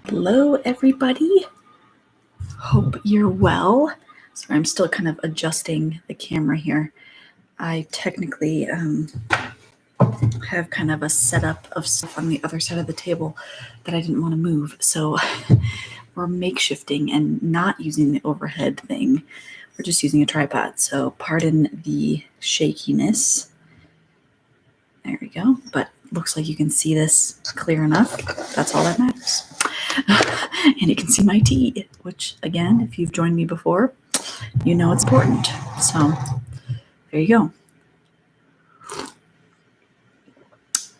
Hello, everybody. Hope you're well. Sorry, I'm still kind of adjusting the camera here. I technically have kind of a setup of stuff on the other side of the table that I didn't want to move. So we're makeshifting and not using the overhead thing. We're just using a tripod. So pardon the shakiness. There we go. But looks like you can see this clear enough. That's all that matters. And you can see my tea, which again, if you've joined me before, you know it's important. So there you go.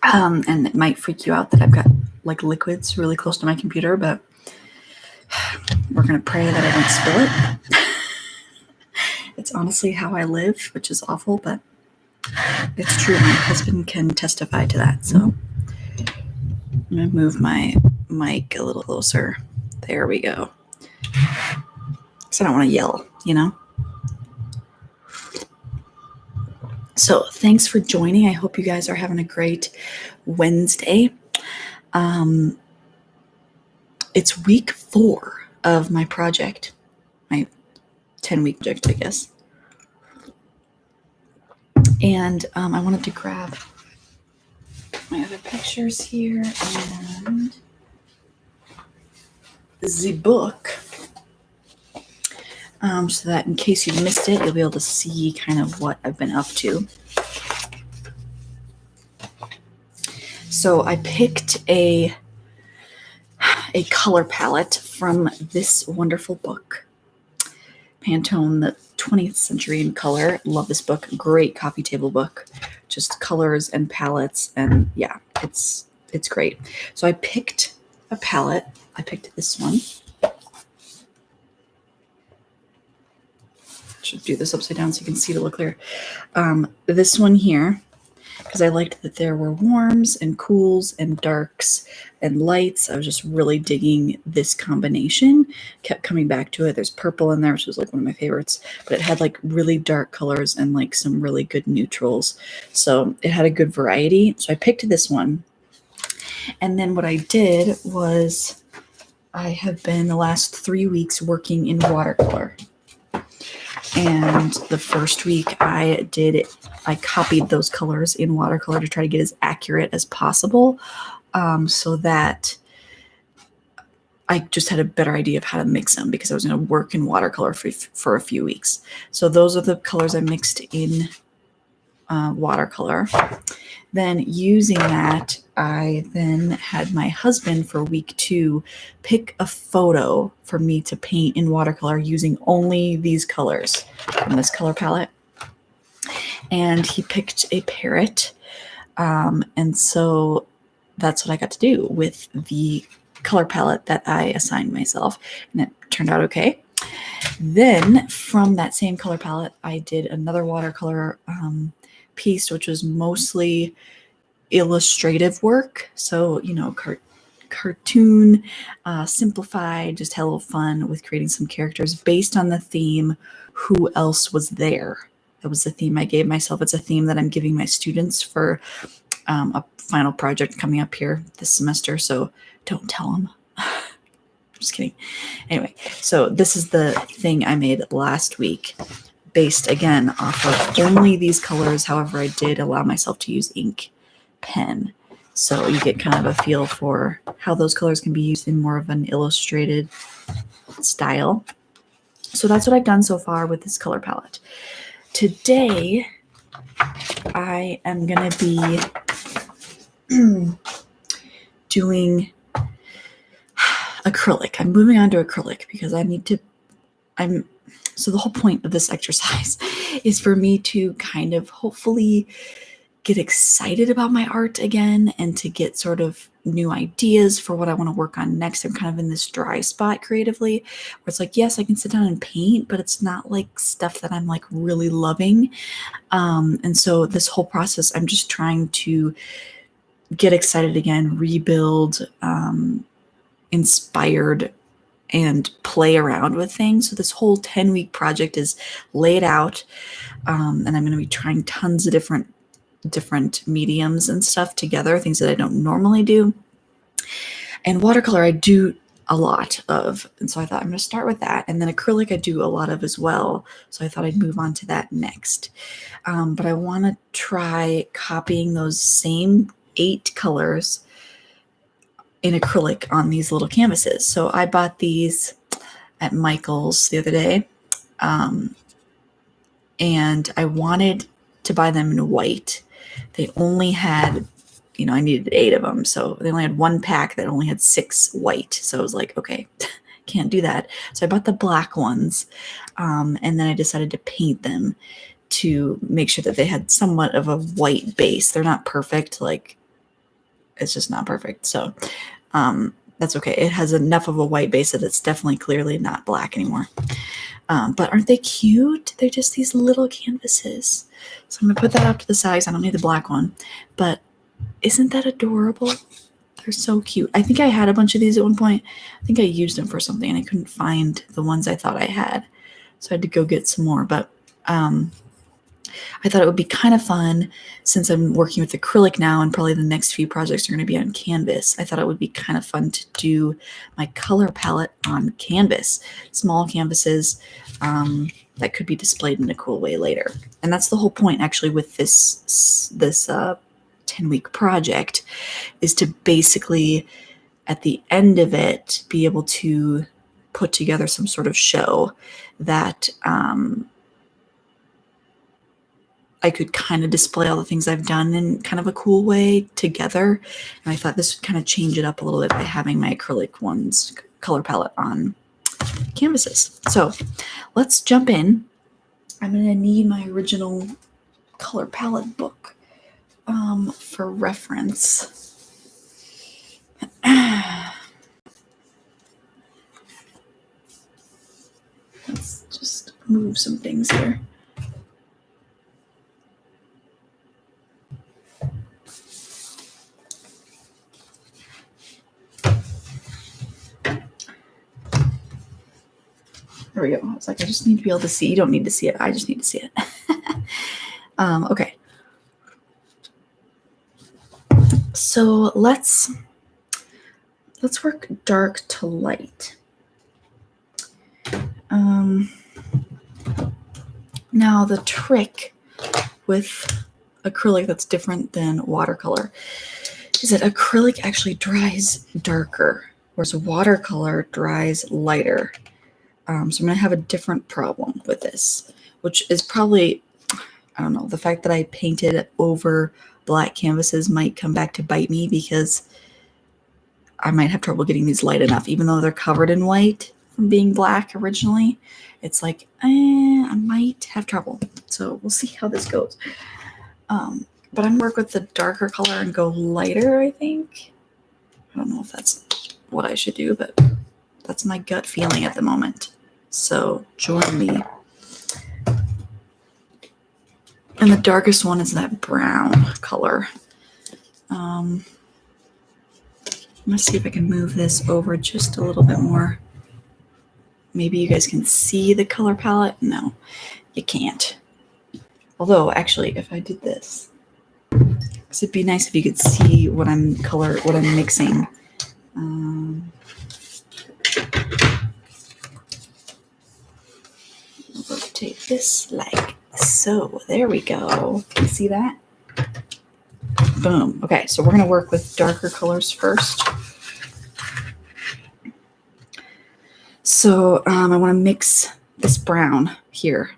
And it might freak you out that I've got like liquids really close to my computer, but we're going to pray that I don't spill it. It's honestly how I live, which is awful, but it's true. My husband can testify to that. So I'm going to move my mic a little closer. There we go. So I don't want to yell, you know? So thanks for joining. I hope you guys are having a great Wednesday. It's week 4 of my project, my 10-week project, I guess. And I wanted to grab my other pictures here and the book. So that in case you missed it, you'll be able to see kind of what I've been up to. So I picked a color palette from this wonderful book, Pantone, the 20th Century in Color. Love this book. Great coffee table book. Just colors and palettes, and yeah, it's great. So I picked a palette. I picked this one. Should do this upside down so you can see it a little clearer. This one here, because I liked that there were warms and cools and darks and lights. I was just really digging this combination. Kept coming back to it. There's purple in there, which was like one of my favorites, but it had like really dark colors and like some really good neutrals. So it had a good variety. So I picked this one. And then what I did was I have been the last 3 weeks working in watercolor. And the first week I copied those colors in watercolor to try to get as accurate as possible, so that I just had a better idea of how to mix them, because I was going to work in watercolor for a few weeks. So those are the colors I mixed in watercolor. Then using that, I then had my husband for week 2 pick a photo for me to paint in watercolor using only these colors from this color palette. And he picked a parrot. And so that's what I got to do with the color palette that I assigned myself. And it turned out okay. Then from that same color palette, I did another watercolor piece, which was mostly illustrative work. So, you know, cartoon, simplified, just had a little fun with creating some characters based on the theme, Who Else Was There? That was the theme I gave myself. It's a theme that I'm giving my students for a final project coming up here this semester. So don't tell them. Just kidding. Anyway, so this is the thing I made last week, based again off of only these colors. However, I did allow myself to use ink pen. So you get kind of a feel for how those colors can be used in more of an illustrated style. So that's what I've done so far with this color palette. Today, I am going to be doing acrylic. I'm moving on to acrylic because so the whole point of this exercise is for me to kind of hopefully get excited about my art again and to get sort of new ideas for what I want to work on next. I'm kind of in this dry spot creatively where it's like, yes, I can sit down and paint, but it's not like stuff that I'm like really loving. And so this whole process, I'm just trying to get excited again, rebuild, inspired, and play around with things. So this whole 10-week project is laid out, and I'm going to be trying tons of different mediums and stuff together, things that I don't normally do. And watercolor, I do a lot of. And so I thought I'm going to start with that. And then acrylic I do a lot of as well. So I thought I'd move on to that next. But I want to try copying those same 8 colors in acrylic on these little canvases. So I bought these at Michael's the other day. And I wanted to buy them in white. They only had, I needed 8 of them. So they only had 1 pack that only had 6 white. So I was like, okay, can't do that. So I bought the black ones. And then I decided to paint them to make sure that they had somewhat of a white base. They're not perfect. Like, it's just not perfect. So that's okay. It has enough of a white base that it's definitely clearly not black anymore. But aren't they cute? They're just these little canvases. So I'm going to put that up to the side. I don't need the black one. But isn't that adorable? They're so cute. I think I had a bunch of these at one point. I think I used them for something and I couldn't find the ones I thought I had. So I had to go get some more. But I thought it would be kind of fun, since I'm working with acrylic now and probably the next few projects are going to be on canvas. I thought it would be kind of fun to do my color palette on canvas, small canvases that could be displayed in a cool way later. And that's the whole point actually with this 10-week project, is to basically at the end of it be able to put together some sort of show that I could kind of display all the things I've done in kind of a cool way together. And I thought this would kind of change it up a little bit by having my acrylic ones color palette on canvases. So let's jump in. I'm going to need my original color palette book for reference. Let's just move some things here. There we go. I was like, I just need to be able to see. You don't need to see it. I just need to see it. Okay. So let's work dark to light. Now the trick with acrylic that's different than watercolor is that acrylic actually dries darker, whereas watercolor dries lighter. So I'm going to have a different problem with this, which is probably, I don't know, the fact that I painted over black canvases might come back to bite me, because I might have trouble getting these light enough, even though they're covered in white from being black originally. It's like, I might have trouble. So we'll see how this goes. But I'm going to work with the darker color and go lighter, I think. I don't know if that's what I should do, but that's my gut feeling at the moment. So join me. And the darkest one is that brown color. I'm going to see if I can move this over just a little bit more. Maybe you guys can see the color palette. No, you can't. Although, actually, if I did this, because it'd be nice if you could see what I'm mixing. Rotate this like so. There we go. Can you see that? Boom. Okay, so we're going to work with darker colors first. So I want to mix this brown here.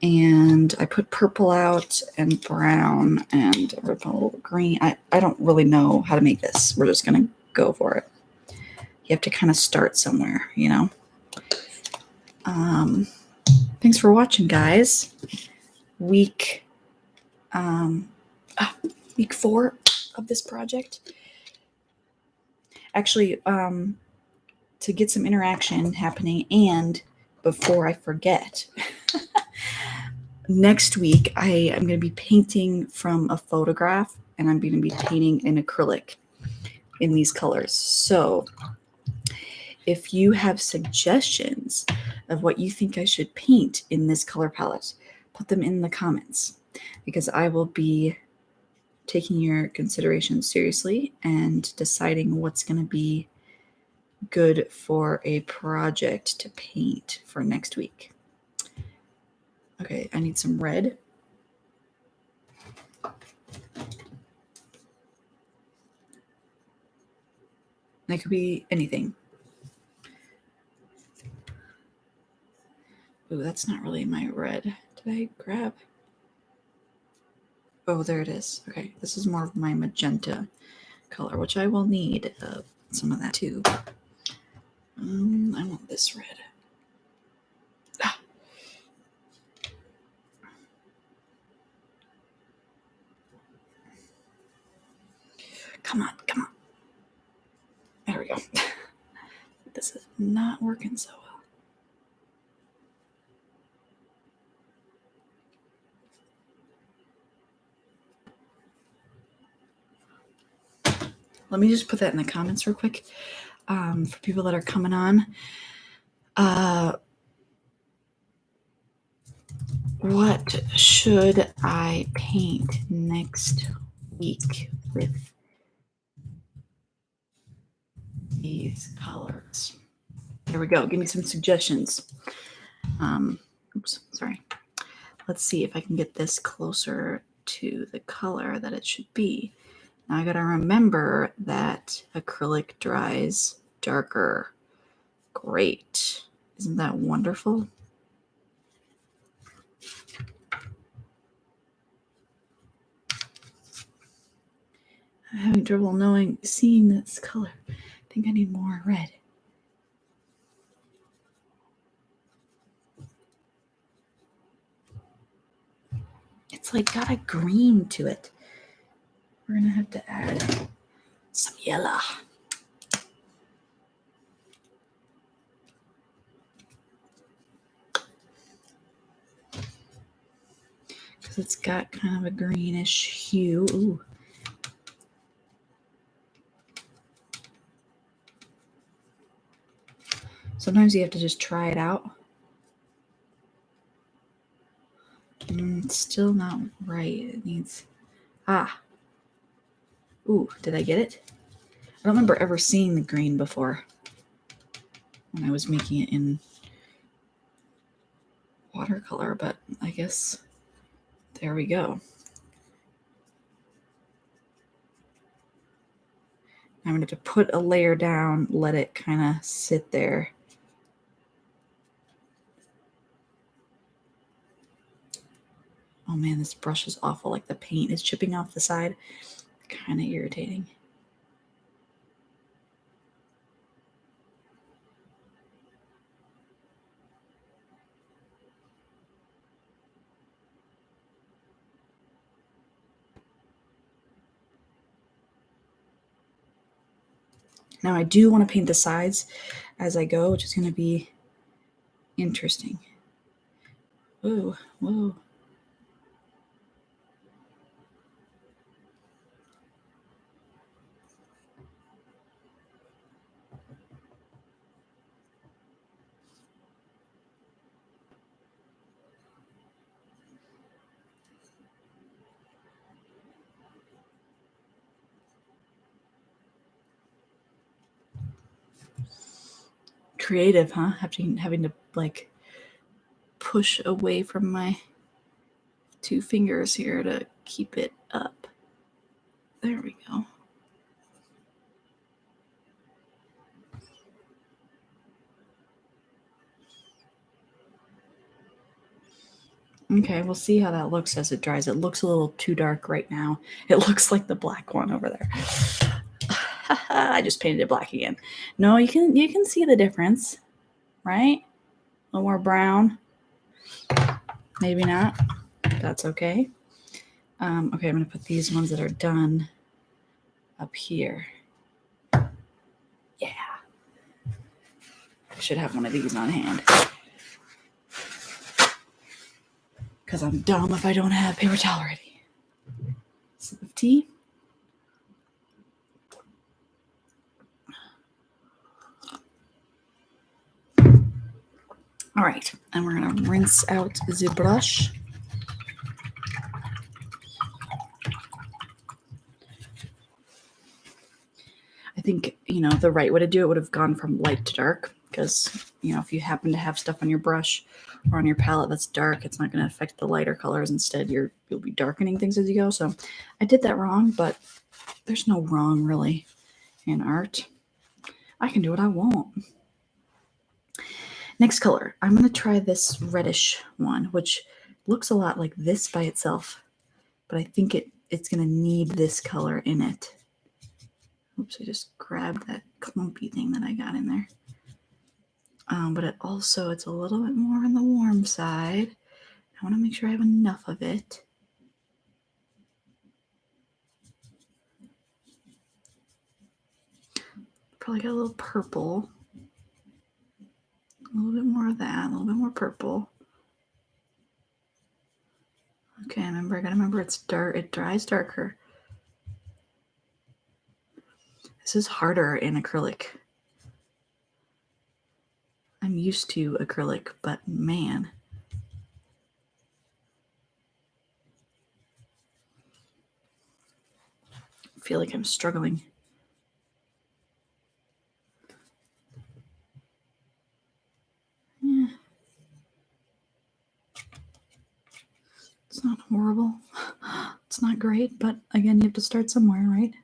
And I put purple out and brown and a little green. I don't really know how to make this. We're just going to go for it. You have to kind of start somewhere, you know. Thanks for watching, guys. Week 4 of this project. Actually, to get some interaction happening, and before I forget, next week I am going to be painting from a photograph, and I'm going to be painting in acrylic in these colors. So if you have suggestions of what you think I should paint in this color palette, put them in the comments, because I will be taking your considerations seriously and deciding what's going to be good for a project to paint for next week. Okay, I need some red. That could be anything. Ooh, that's not really my red. Did I grab? Oh, there it is. Okay, this is more of my magenta color, which I will need some of that too. I want this red. Ah. Come on, come on. There we go. This is not working so well. Let me just put that in the comments real quick for people that are coming on. What should I paint next week with these colors? There we go. Give me some suggestions. Oops, sorry. Let's see if I can get this closer to the color that it should be. Now I gotta remember that acrylic dries darker. Great. Isn't that wonderful? I'm having trouble seeing this color. I think I need more red. It's like got a green to it. We're gonna have to add some yellow. Because it's got kind of a greenish hue. Ooh. Sometimes you have to just try it out. It's still not right. It needs... Ooh, did I get it? I don't remember ever seeing the green before when I was making it in watercolor, but I guess there we go. I'm going to have to put a layer down, let it kind of sit there. Oh man, this brush is awful. Like the paint is chipping off the side. Kind of irritating. Now I do want to paint the sides as I go, which is going to be interesting. Whoa, whoa. Creative, huh? Having to like push away from my two fingers here to keep it up. There we go. Okay, we'll see how that looks as it dries. It looks a little too dark right now. It looks like the black one over there. I just painted it black again. No, you can see the difference, right? A little more brown. Maybe not. That's okay. Okay, I'm going to put these ones that are done up here. Yeah. I should have one of these on hand. Because I'm dumb if I don't have paper towel ready. Sip of tea. All right, and we're going to rinse out the brush. I I think, the right way to do it would have gone from light to dark because, if you happen to have stuff on your brush or on your palette that's dark, it's not going to affect the lighter colors. Instead, you'll be darkening things as you go. So I did that wrong, but there's no wrong really in art. I can do what I want. Next color, I'm going to try this reddish one, which looks a lot like this by itself, but I think it's going to need this color in it. Oops, I just grabbed that clumpy thing that I got in there. But it's a little bit more on the warm side. I want to make sure I have enough of it. Probably got a little purple. A little bit more of that, a little bit more purple. Okay, I gotta remember it's dark, it dries darker. This is harder in acrylic. I'm used to acrylic, but man. I feel like I'm struggling. Yeah. It's not horrible. It's not great, but again, you have to start somewhere, right?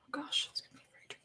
Oh gosh, it's gonna be very tricky.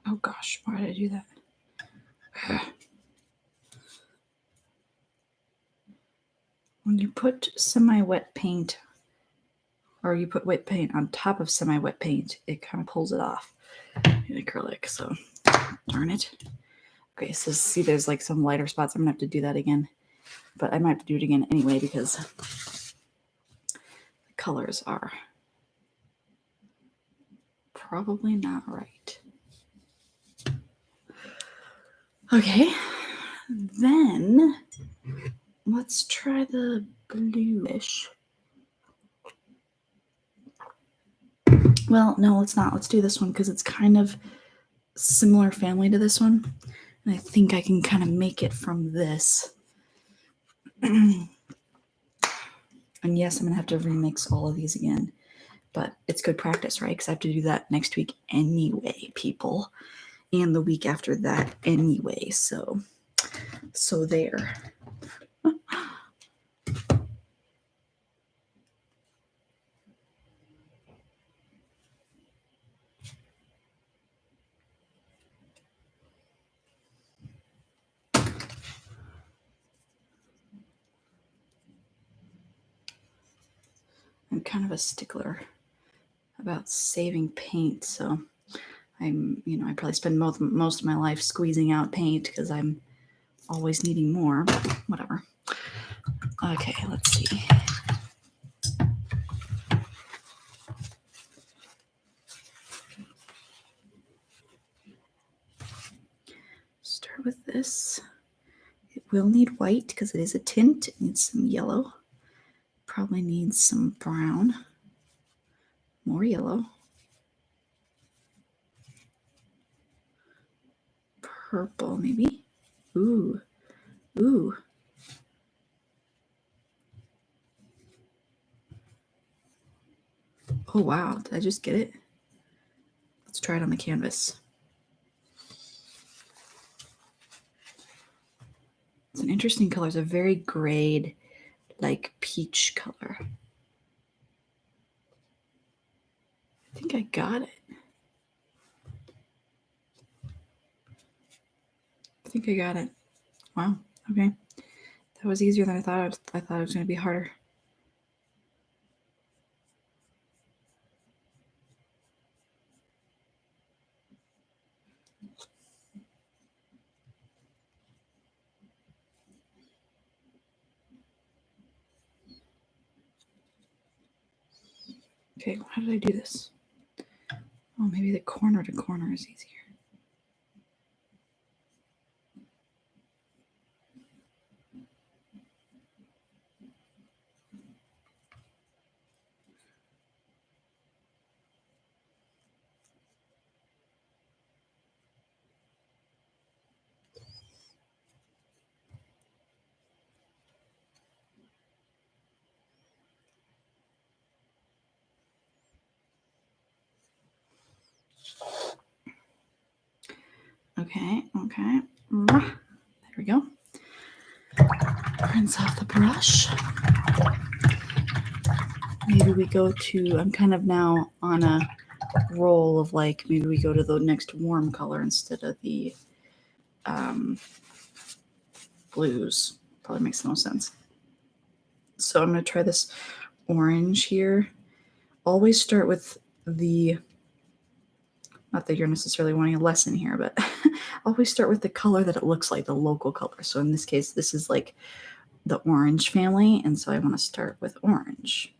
Oh gosh, why did I do that? When you put semi-wet paint, or you put wet paint on top of semi-wet paint, it kind of pulls it off in acrylic. So, darn it. Okay, so see, there's like some lighter spots. I'm gonna have to do that again, but I might have to do it again anyway because the colors are probably not right. Okay, then let's try the bluish. Well, no, let's not. Let's do this one because it's kind of similar family to this one. And I think I can kind of make it from this. And yes, I'm going to have to remix all of these again. But it's good practice, right? Because I have to do that next week anyway, people. And the week after that anyway. So there. I'm kind of a stickler about saving paint, so I probably spend most of my life squeezing out paint because I'm always needing more, but whatever. Okay, let's see. Start with this. It will need white because it is a tint. It needs some yellow. Probably needs some brown. More yellow. Purple, maybe. Ooh. Ooh. Oh, wow. Did I just get it? Let's try it on the canvas. It's an interesting color. It's a very grayed, like peach color. I think I got it. I think I got it. Wow. Okay. That was easier than I thought. I thought it was going to be harder. Okay, how did I do this? Oh, maybe the corner to corner is easier. Okay. There we go. Rinse off the brush. Maybe we go to, I'm kind of now on a roll of like, maybe we go to the next warm color instead of the blues. Probably makes the most sense. So I'm going to try this orange here. Always start with the, not that you're necessarily wanting a lesson here, but always start with the color that it looks like, the local color. So in this case, this is like the orange family. And so I want to start with orange.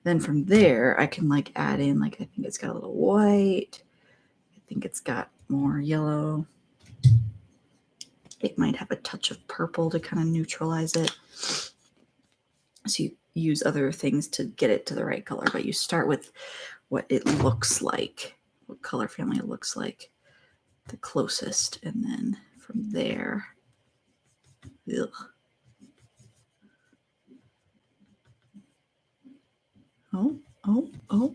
Then from there, I can like add in, like, I think it's got a little white. I think it's got more yellow. It might have a touch of purple to kind of neutralize it. So you use other things to get it to the right color, but you start with what it looks like, what color family it looks like the closest. And then from there, ugh. Oh,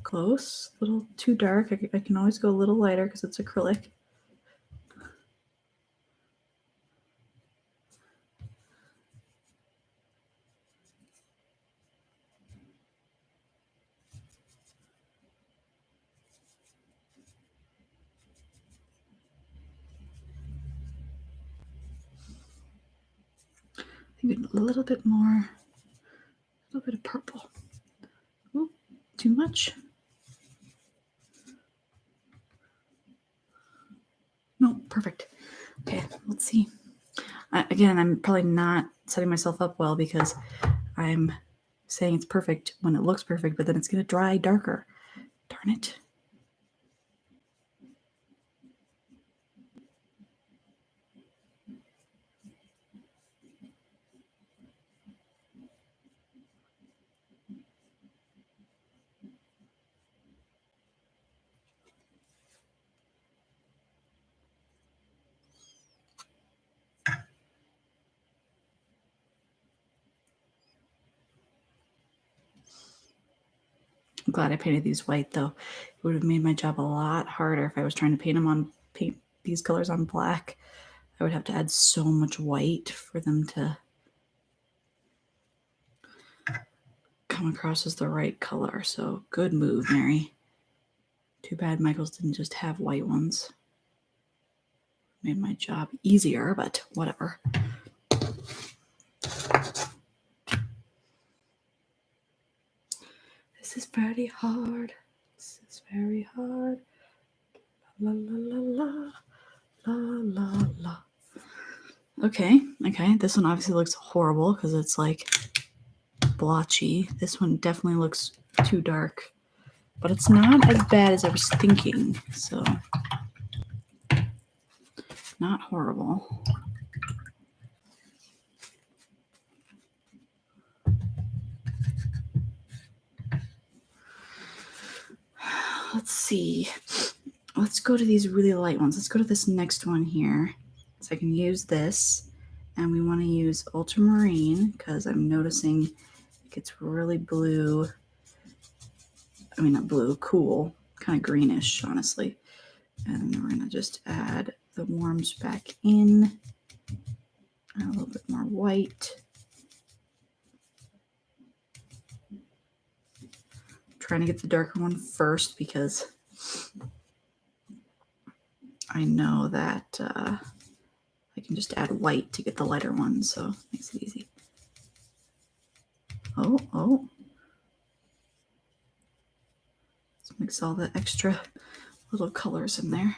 close, a little too dark. I can always go a little lighter because it's acrylic. Maybe a little bit more, a little bit of purple. Ooh, too much? No, perfect. Okay, let's see. Again, I'm probably not setting myself up well because I'm saying it's perfect when it looks perfect, but then it's going to dry darker. Darn it. I'm glad I painted these white though. It would have made my job a lot harder if I was trying to paint these colors on black. I would have to add so much white for them to come across as the right color. So good move, Mary. Too bad Michael's didn't just have white ones. Made my job easier, but whatever. This is very hard. This is very hard. La la la la la la la. Okay. This one obviously looks horrible because it's like blotchy. This one definitely looks too dark, but it's not as bad as I was thinking. So not horrible. Let's see. Let's go to these really light ones. Let's go to this next one here. So I can use this, and we want to use ultramarine because I'm noticing it gets really blue. I mean, not blue, cool, kind of greenish, honestly. And then we're going to just add the warms back in. A little bit more white. trying to get the darker one first because I know that I can just add white to get the lighter one, so it makes it easy. Oh. Let's mix all the extra little colors in there.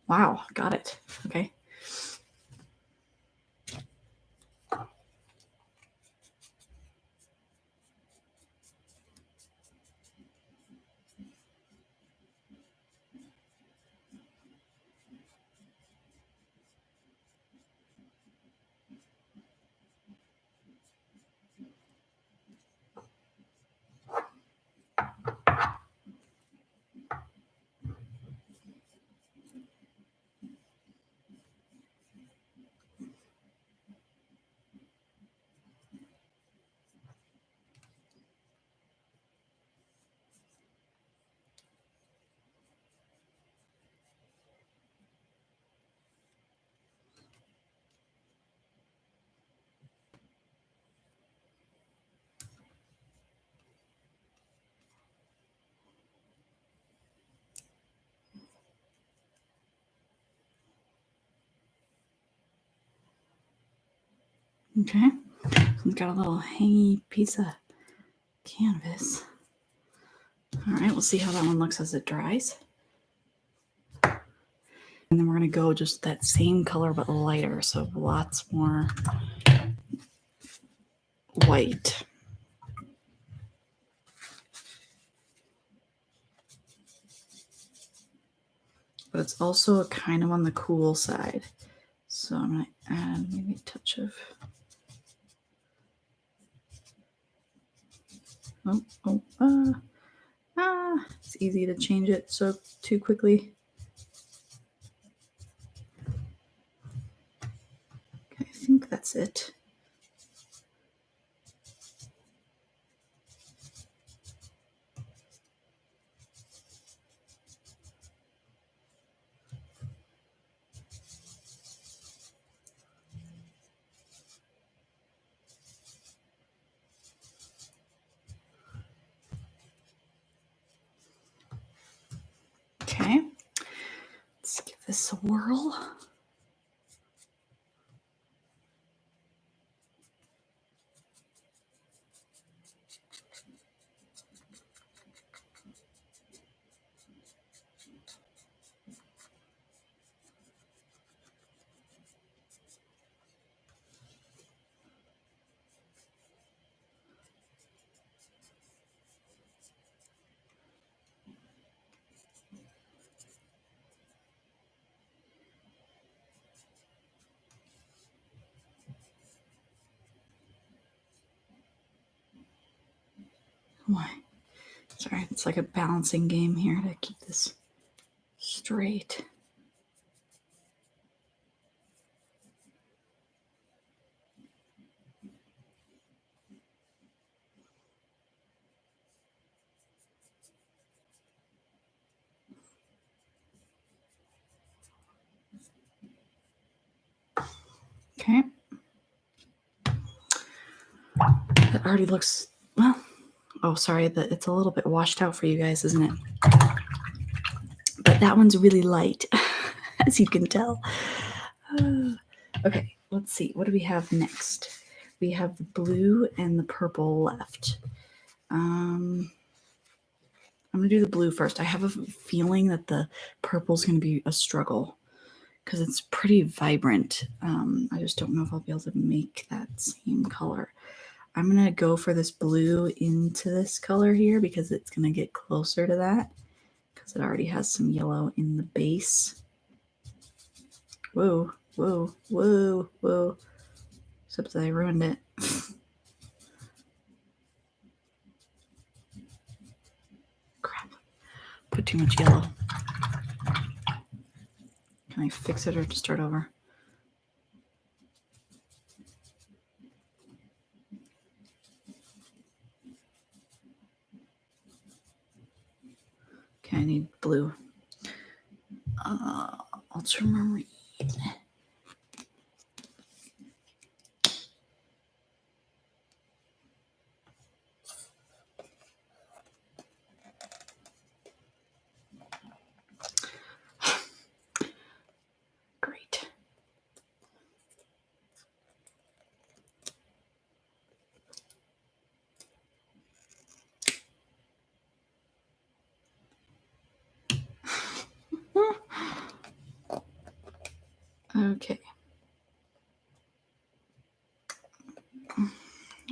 Wow, got it. Okay. Okay. We've got a little hangy piece of canvas. All right, we'll see how that one looks as it dries. And then we're going to go just that same color but lighter, so lots more white. But it's also kind of on the cool side. So I'm going to add maybe a touch of... It's easy to change it so too quickly. Okay, I think that's it. Okay, let's give this a whirl. Why? Sorry, it's like a balancing game here to keep this straight. Okay. That already looks, well, oh, sorry, that it's a little bit washed out for you guys, isn't it? But that one's really light, as you can tell. Okay, let's see. What do we have next? We have the blue and the purple left. I'm going to do the blue first. I have a feeling that the purple is going to be a struggle because it's pretty vibrant. I just don't know if I'll be able to make that same color. I'm going to go for this blue into this color here because it's going to get closer to that because it already has some yellow in the base. Whoa, whoa, whoa, whoa. Except that I ruined it. Crap. Put too much yellow. Can I fix it or just start over? Okay, I need blue. Ultramarine.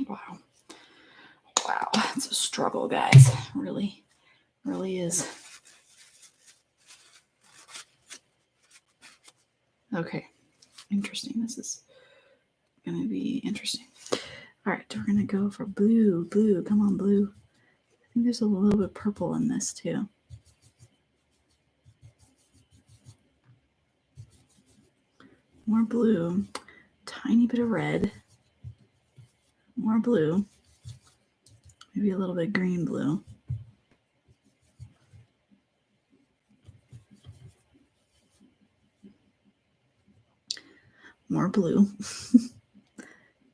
Wow. Wow, it's a struggle, guys. Really, really is. Okay, interesting. This is going to be interesting. All right, we're going to go for blue. Blue, come on, blue. I think there's a little bit of purple in this too. More blue. Tiny bit of red. More blue. Maybe a little bit green blue. More blue.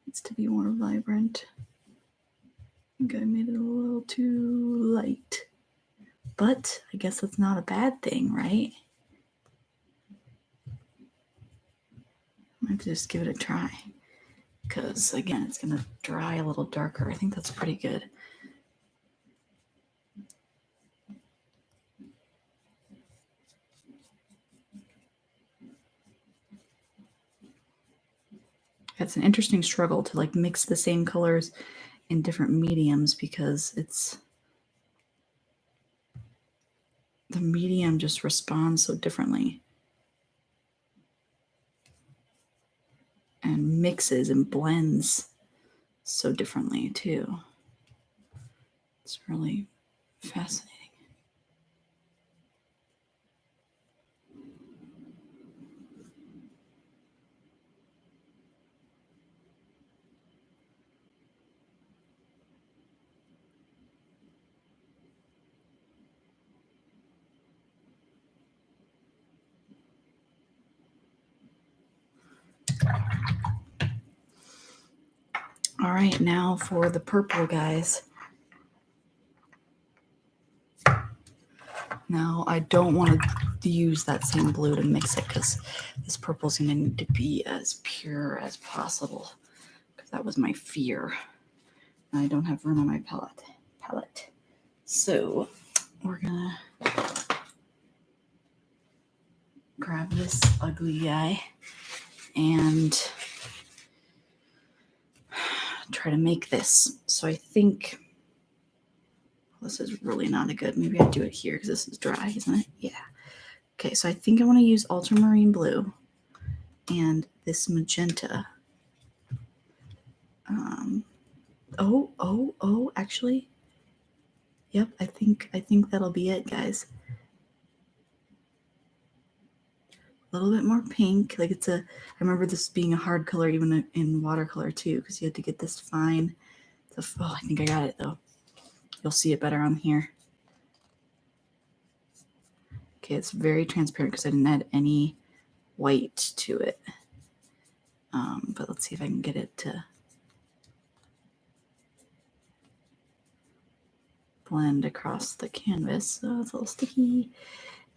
Needs to be more vibrant. I think I made it a little too light. But I guess that's not a bad thing, right? I have to just give it a try. Because, again, it's going to dry a little darker. I think that's pretty good. It's an interesting struggle to like mix the same colors in different mediums because the medium just responds so differently and mixes and blends so differently too. It's really fascinating. All right, now for the purple, guys. Now, I don't want to use that same blue to mix it because this purple is going to need to be as pure as possible because that was my fear. I don't have room on my palette. So we're going to grab this ugly guy and try to make this. So I think this is really not a good, maybe I do it here because this is dry, isn't it? Yeah. Okay, so I think I want to use ultramarine blue and this magenta. Actually, yep, I think that'll be it, guys. A little bit more pink, like I remember this being a hard color even in watercolor too, because you had to get this fine. Oh, I think I got it though. You'll see it better on here. Okay, it's very transparent because I didn't add any white to it. But let's see if I can get it to blend across the canvas. Oh, it's a little sticky.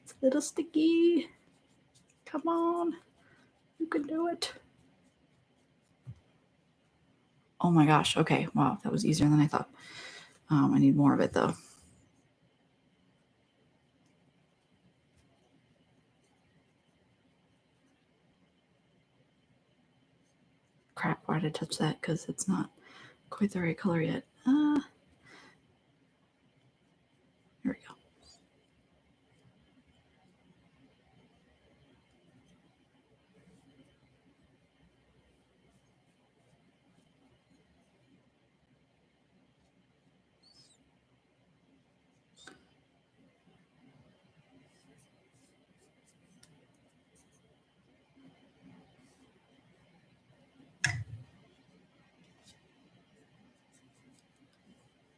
It's a little sticky. Come on. You can do it. Oh my gosh. Okay. Wow. That was easier than I thought. I need more of it though. Crap. Why did I touch that? Because it's not quite the right color yet. There we go.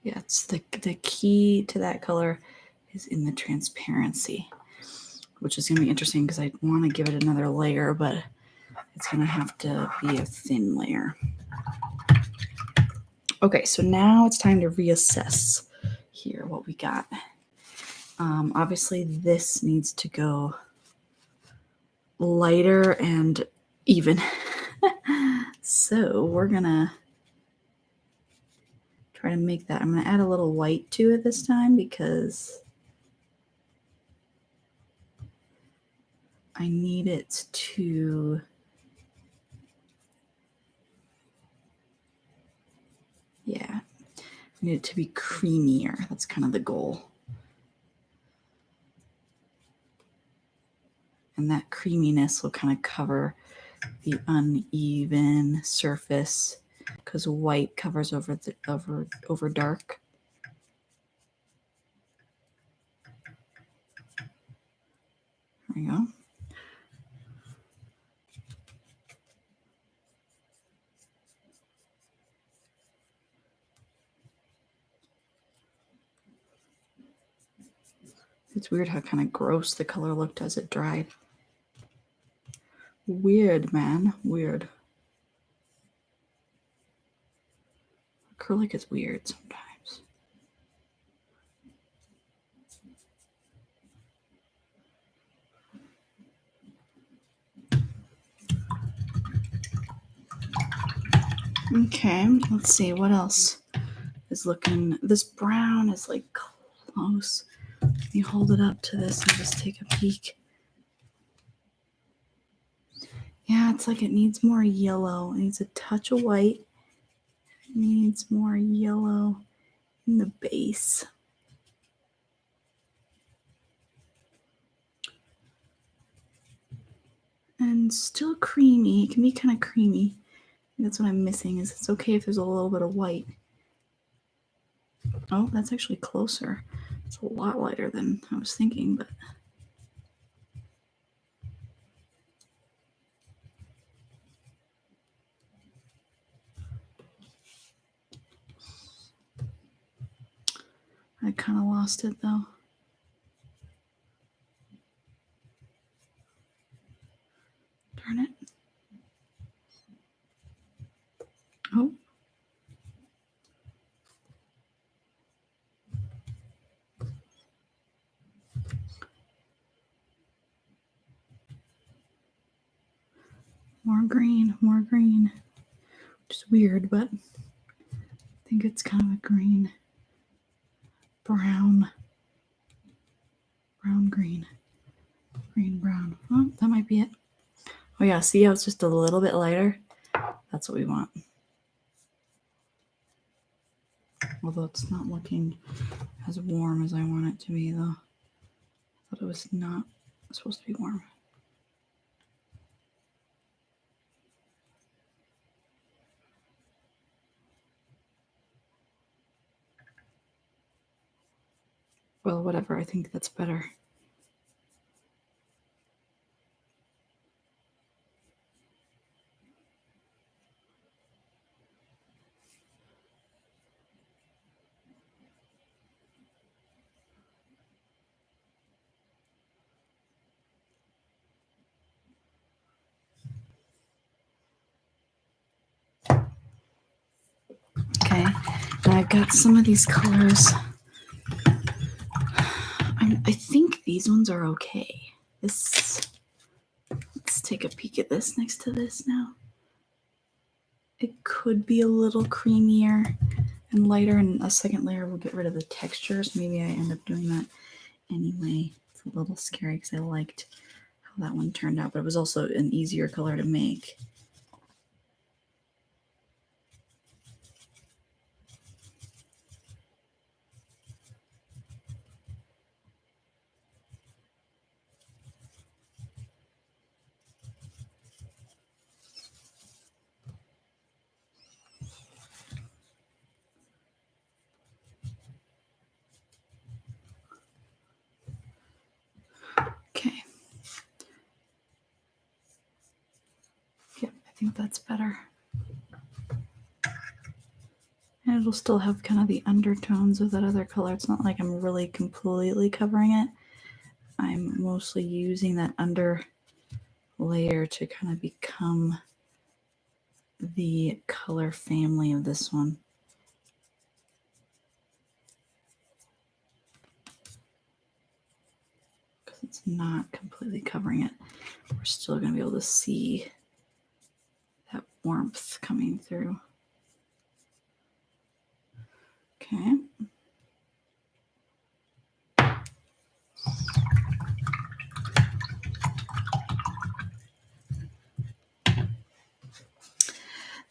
Yeah, it's the key to that color is in the transparency, which is going to be interesting because I want to give it another layer, but it's going to have to be a thin layer. Okay, so now it's time to reassess here what we got. Obviously, this needs to go lighter and even. So we're going to try to make that. I'm going to add a little white to it this time because I need it to need it to be creamier. That's kind of the goal. And that creaminess will kind of cover the uneven surface because white covers over the over dark. There we go. It's weird how kind of gross the color looked as it dried. Weird, man. Weird. Acrylic is weird sometimes. Okay, let's see what else is looking. This brown is like close. Let me hold it up to this and just take a peek. Yeah, it's like it needs more yellow. It needs a touch of white. It needs more yellow in the base. And still creamy. It can be kind of creamy. That's what I'm missing. Is it's okay if there's a little bit of white. Oh, that's actually closer. It's a lot lighter than I was thinking, but I kind of lost it though. Darn it. Oh. More green, more green. Which is weird, but I think it's kind of a green, brown, green, brown. Oh, that might be it. Oh yeah, see how it's just a little bit lighter? That's what we want. Although it's not looking as warm as I want it to be though. I thought it was not supposed to be warm. Well, whatever, I think that's better. Okay, and I've got some of these colors. I think these ones are okay. Let's take a peek at this next to this now. It could be a little creamier and lighter, and a second layer will get rid of the textures. Maybe I end up doing that anyway. It's a little scary because I liked how that one turned out, but it was also an easier color to make. Okay. Yep, I think that's better. And it'll still have kind of the undertones of that other color. It's not like I'm really completely covering it. I'm mostly using that under layer to kind of become the color family of this one. Because it's not completely covering it. We're still going to be able to see that warmth coming through. Okay.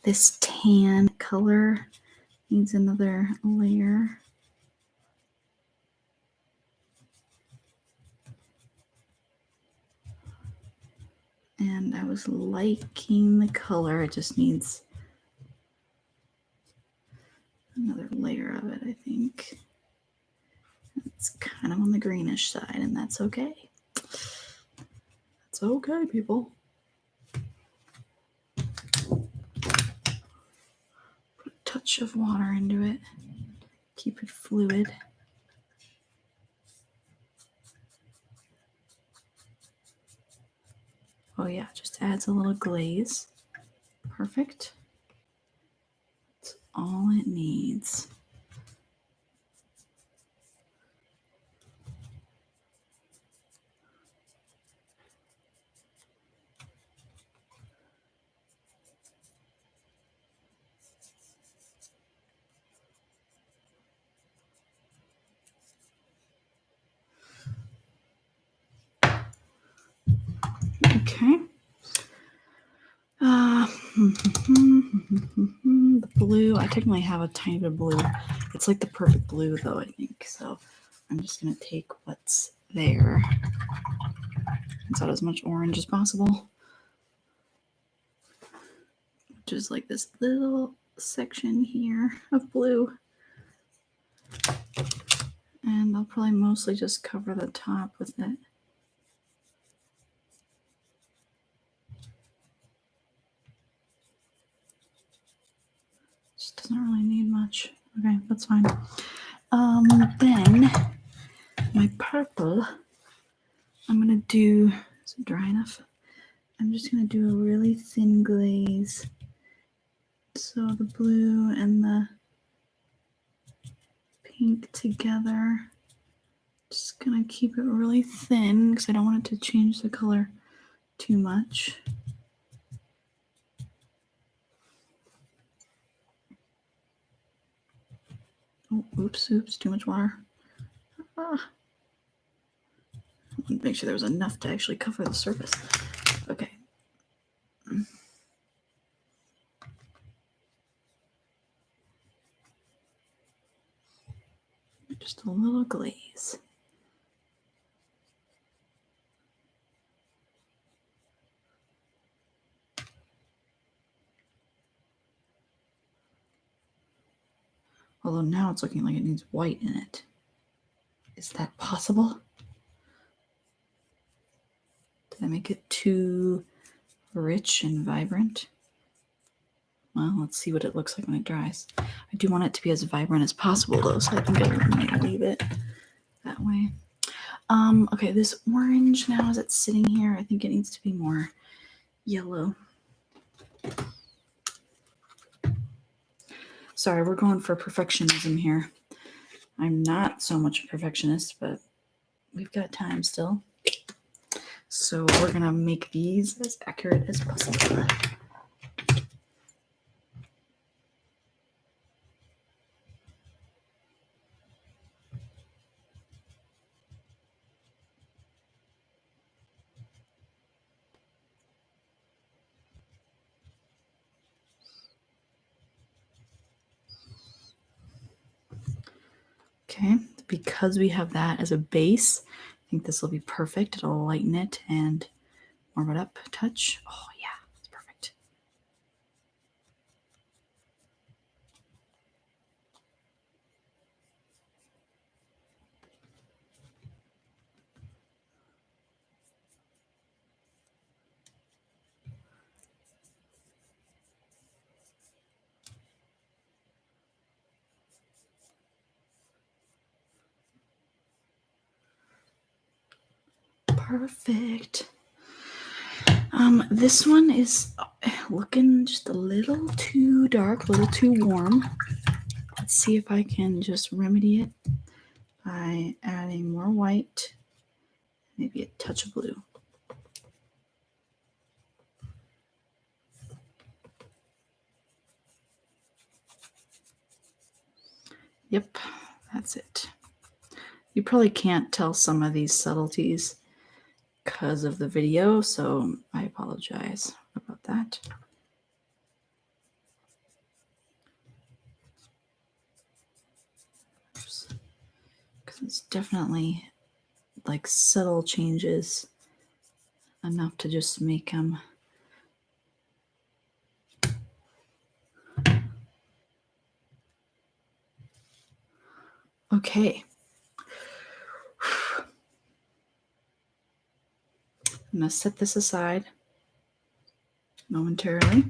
This tan color Needs another layer. And I was liking the color. It just needs another layer of it, I think. It's kind of on the greenish side, and that's okay. That's okay, people. Put a touch of water into it. Keep it fluid. Oh yeah, just adds a little glaze. Perfect. That's all it needs. Okay. The blue, I technically have a tiny bit of blue. It's like the perfect blue though, I think. So I'm just going to take what's there. It's out as much orange as possible. Just like this little section here of blue. And I'll probably mostly just cover the top with it. Just doesn't really need much. Okay, that's fine. Then my purple, I'm gonna do, is it dry enough? I'm just gonna do a really thin glaze. So the blue and the pink together. Just gonna keep it really thin because I don't want it to change the color too much. Oh, oops, too much water. I wanted to make sure there was enough to actually cover the surface. Okay. Just a little glaze. Although now it's looking like it needs white in it. Is that possible? Did I make it too rich and vibrant? Well, let's see what it looks like when it dries. I do want it to be as vibrant as possible though, so I think I might leave it that way. Okay, this orange now as it's sitting here, I think it needs to be more yellow. Sorry, we're going for perfectionism here. I'm not so much a perfectionist, but we've got time still. So we're gonna make these as accurate as possible. Okay, because we have that as a base, I think this will be perfect. It'll lighten it and warm it up a touch. Oh yeah, it's perfect. Perfect. This one is looking just a little too dark, a little too warm. Let's see if I can just remedy it by adding more white, maybe a touch of blue. Yep, that's it. You probably can't tell some of these subtleties because of the video, so I apologize about that. because it's definitely like subtle changes enough to just make them okay. I'm going to set this aside momentarily.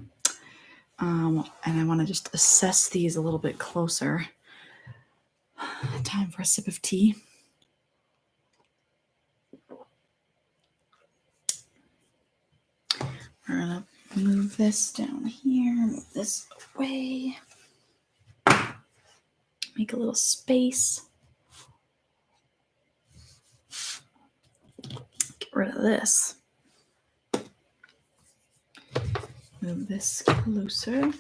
And I want to just assess these a little bit closer. Time for a sip of tea. We're going to move this down here, move this away, make a little space. Get rid of this. Move this closer.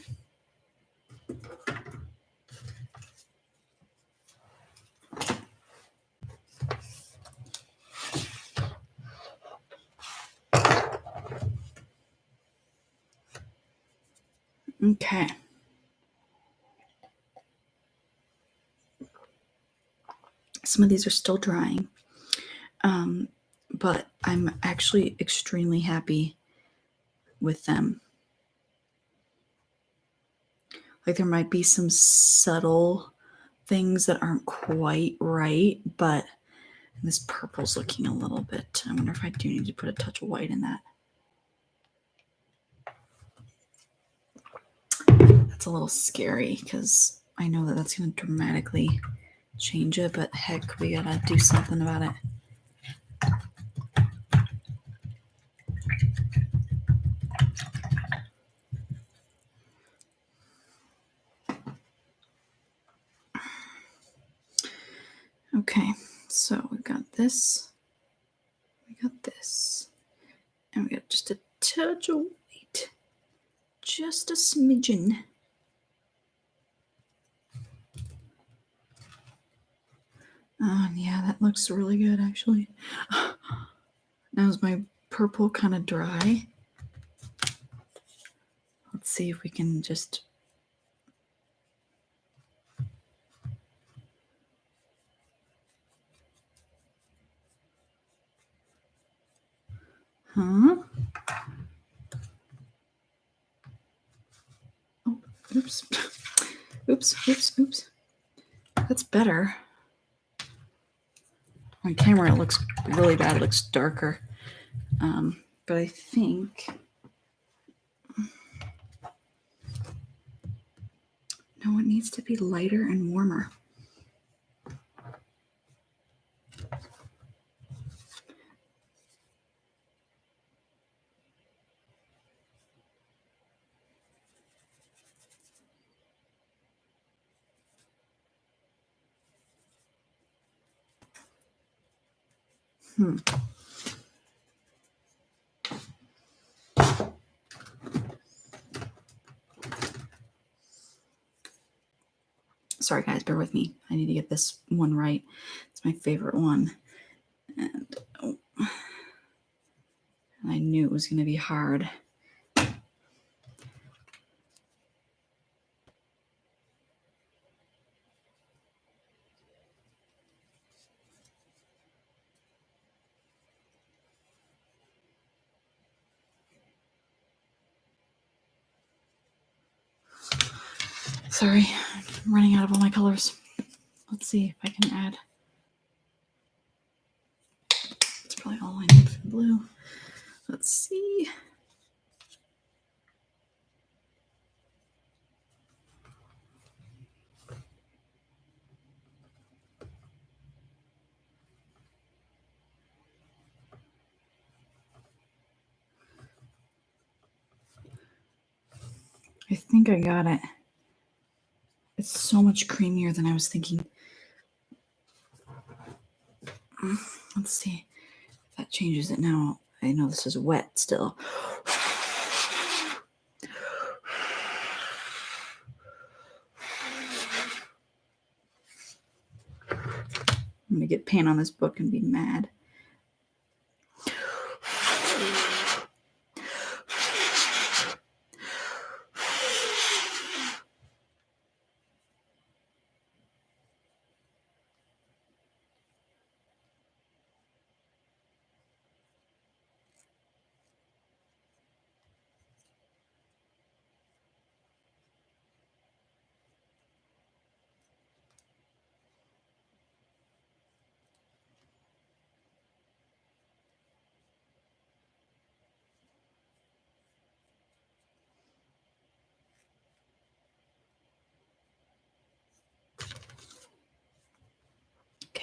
Okay. Some of these are still drying, but I'm actually extremely happy with them. Like there might be some subtle things that aren't quite right, but this purple's looking a little bit. I wonder if I do need to put a touch of white in that. That's a little scary because I know that that's going to dramatically change it, but heck, we gotta do something about it. Okay, so we've got this, we got this, and we got just a touch of white, just a smidgen. Oh, yeah, that looks really good, actually. Now is my purple kind of dry? Let's see if we can just... Huh? Oh, oops. Oops. That's better. On camera, it looks really bad. It looks darker. But I think... No, it needs to be lighter and warmer. Sorry, guys, bear with me. I need to get this one right. It's my favorite one. And I knew it was going to be hard. Sorry, I'm running out of all my colors. Let's see if I can add. It's probably all I need for blue. Let's see. I think I got it. It's so much creamier than I was thinking. Let's see if that changes it now. I know this is wet still. I'm gonna get paint on this book and be mad.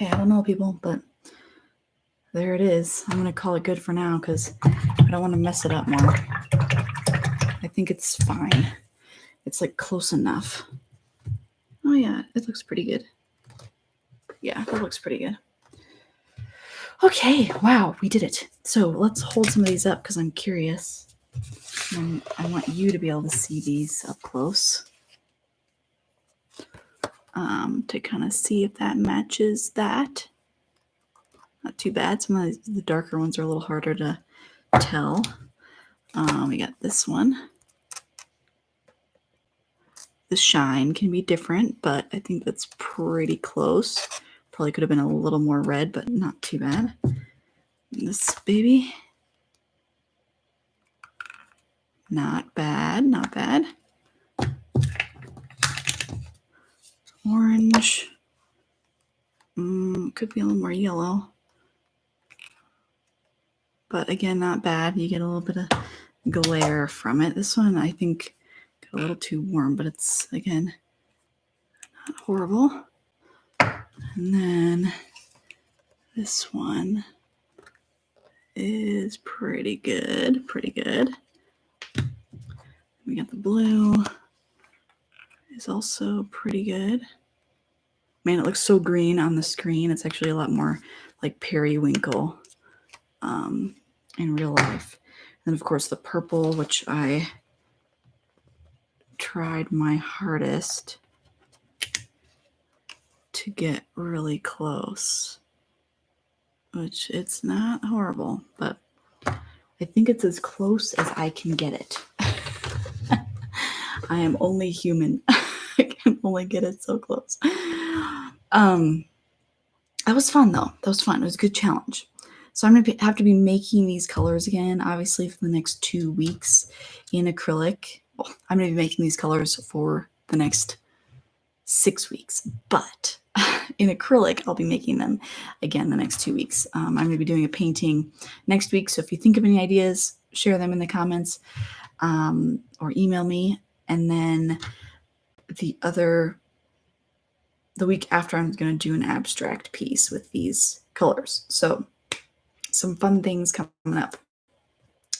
Okay, I don't know, people, but there it is. I'm going to call it good for now because I don't want to mess it up more. I think it's fine. It's like close enough. Oh yeah, it looks pretty good. Yeah, that looks pretty good. Okay, wow, we did it. So let's hold some of these up because I'm curious. And I want you to be able to see these up close. To kind of see if that matches that. Not too bad. Some of the darker ones are a little harder to tell. We got this one. The shine can be different, but I think that's pretty close. Probably could have been a little more red, but not too bad. This baby. Not bad, not bad. Orange. Could be a little more yellow. But again, not bad. You get a little bit of glare from it. This one, I think, got a little too warm, but it's, again, not horrible. And then this one is pretty good, pretty good. We got the blue is also pretty good. Man, it looks so green on the screen. It's actually a lot more like periwinkle in real life. And of course the purple, which I tried my hardest to get really close, which it's not horrible, but I think it's as close as I can get it. I am only human. I can only get it so close. That was fun though. That was fun. It was a good challenge. So I'm going to have to be making these colors again, obviously, for the next 2 weeks in acrylic. Well, I'm going to be making these colors for the next 6 weeks, but in acrylic, I'll be making them again the next 2 weeks. I'm going to be doing a painting next week. So if you think of any ideas, share them in the comments or email me. And then the week after, I'm going to do an abstract piece with these colors. So some fun things coming up.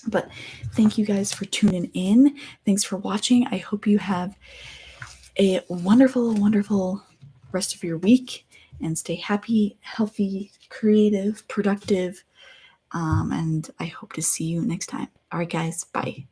But thank you guys for tuning in. Thanks for watching. I hope you have a wonderful, wonderful rest of your week and stay happy, healthy, creative, productive. And I hope to see you next time. All right, guys. Bye.